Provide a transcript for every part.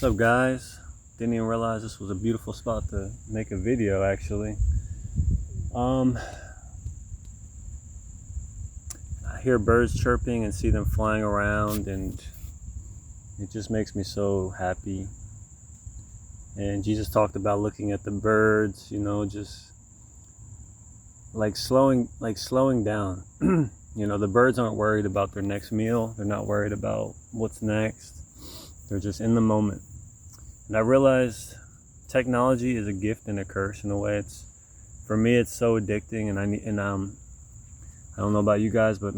What's up, guys? Didn't even realize this was a beautiful spot to make a video, actually. I hear birds chirping and see them flying around, and it just makes me so happy. And Jesus talked about looking at the birds, just slowing down. The birds aren't worried about their next meal. They're not worried about what's next. They're just in the moment. And I realized technology is a gift and a curse in a way. For me, it's so addicting, and I don't know about you guys, but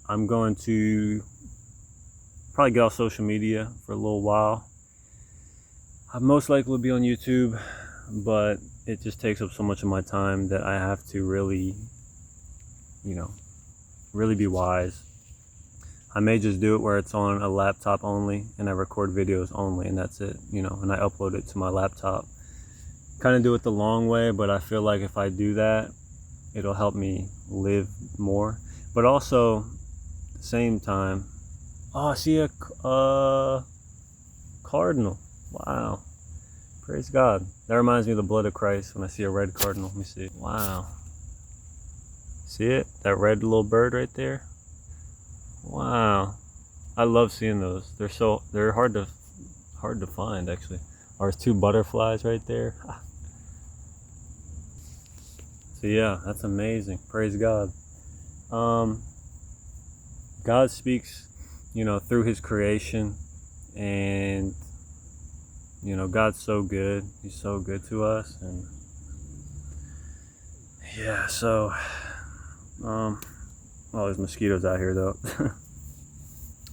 I'm going to probably get off social media for a little while. I most likely will be on YouTube, but it just takes up so much of my time that I have to really be wise. I may just do it where it's on a laptop only and I record videos only, and that's it, and I upload it to my laptop. Kind of do it the long way, but I feel like if I do that, it'll help me live more. But also, at the same time, I see a cardinal. Wow. Praise God. That reminds me of the blood of Christ when I see a red cardinal. Let me see. Wow. See it? That red little bird right there? Wow. I love seeing those. They're hard to find, actually. There's two butterflies right there. So yeah, that's amazing. Praise God. God speaks, through his creation, and God's so good. He's so good to us, and yeah, so there's mosquitoes out here though.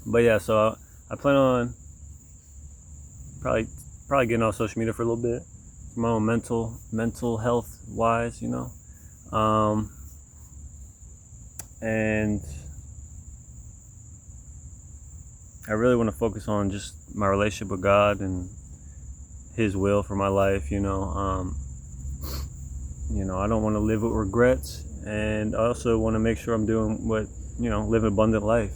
But yeah, so I plan on probably getting off social media for a little bit, for my own mental health wise, and I really want to focus on just my relationship with God and his will for my life. I don't want to live with regrets, and I also want to make sure I'm doing what, live an abundant life.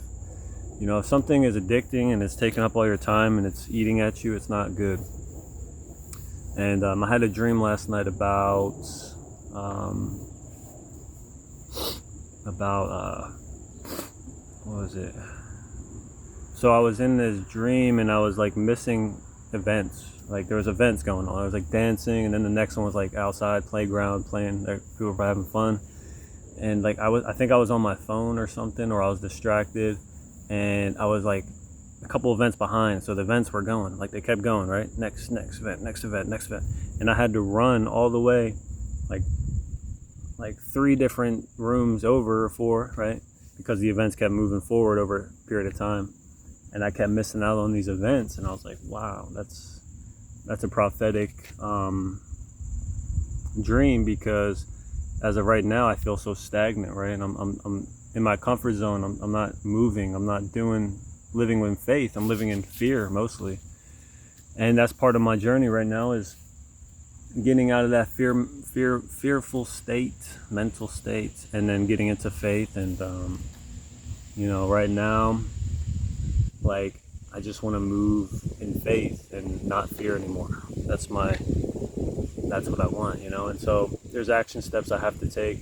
If something is addicting and it's taking up all your time and it's eating at you, it's not good. And I had a dream last night about what was it? So I was in this dream and I was like missing events. Like there was events going on. I was like dancing, and then the next one was like outside playground playing. Like people were having fun, and like I think I was on my phone or something, or I was distracted, and I was like a couple events behind. So the events were going, like they kept going, right? Next event, and I had to run all the way, like 3 different rooms over, or 4, right? Because the events kept moving forward over a period of time, and I kept missing out on these events, and I was like, wow, that's a prophetic dream, because as of right now I feel so stagnant, right? And I'm in my comfort zone. I'm not moving. I'm not living in faith. I'm living in fear mostly, and that's part of my journey right now, is getting out of that fearful state, mental state, and then getting into faith. And right now, like, I just want to move in faith and not fear anymore. That's what I want, and so there's action steps I have to take.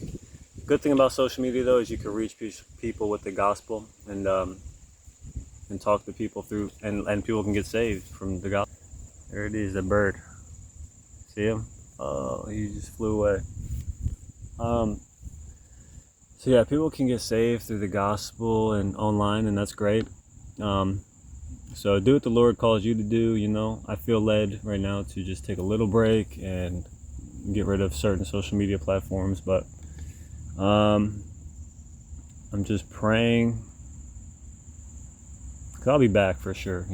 Good thing about social media though is you can reach people with the gospel, and talk to people through, and people can get saved from the gospel. There it is, the bird. See him? Oh, he just flew away. So yeah, people can get saved through the gospel and online, and that's great. So do what the Lord calls you to do. I feel led right now to just take a little break and get rid of certain social media platforms, but I'm just praying, because I'll be back for sure,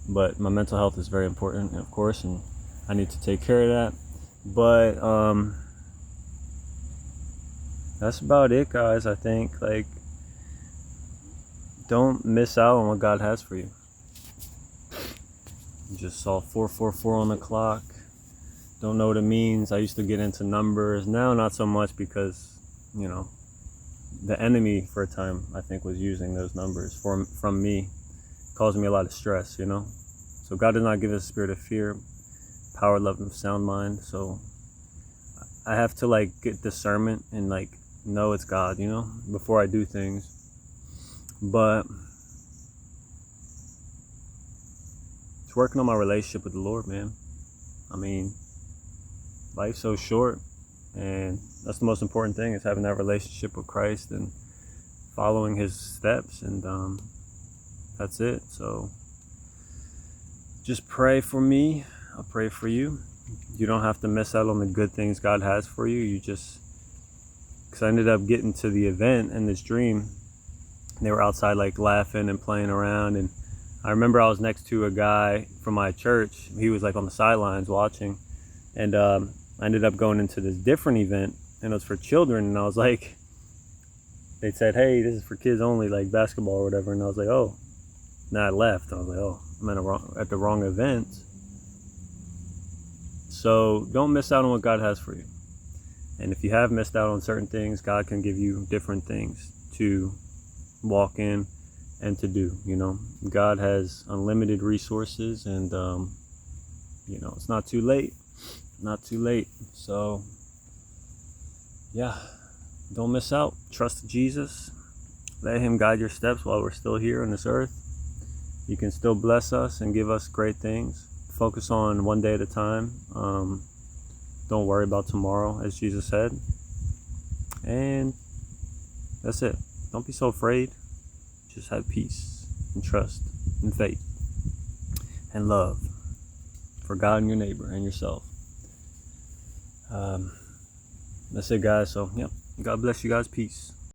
but my mental health is very important, of course, and I need to take care of that. But that's about it, guys. I think, like, don't miss out on what God has for you. Just saw 444 on the clock. Don't know what it means. I used to get into numbers. Now not so much, because the enemy for a time, I think, was using those numbers from me, causing me a lot of stress, So God did not give us a spirit of fear, power, love, and sound mind. So I have to like get discernment and like know it's God, you know, before I do things. But it's working on my relationship with the Lord, man. I mean, life's so short, and that's the most important thing, is having that relationship with Christ and following his steps, and that's it. So just pray for me. I'll pray for you. You don't have to miss out on the good things God has for you. You just, because I ended up getting to the event in this dream, and they were outside like laughing and playing around, and I remember I was next to a guy from my church. He was like on the sidelines watching, and I ended up going into this different event, and it was for children, and I was like, they said, hey, this is for kids only, like basketball or whatever, and I was like, oh. And I left. I was like, oh, I'm at the wrong event. So don't miss out on what God has for you. And if you have missed out on certain things, God can give you different things to walk in and to do, you know. God has unlimited resources, and you know, it's not too late. Not too late. So yeah, don't miss out. Trust Jesus. Let him guide your steps while we're still here on this earth. He can still bless us and give us great things. Focus on one day at a time. Don't worry about tomorrow, as Jesus said. And that's it. Don't be so afraid. Just have peace and trust and faith and love for God and your neighbor and yourself. That's it, guys. So, yeah. God bless you guys. Peace.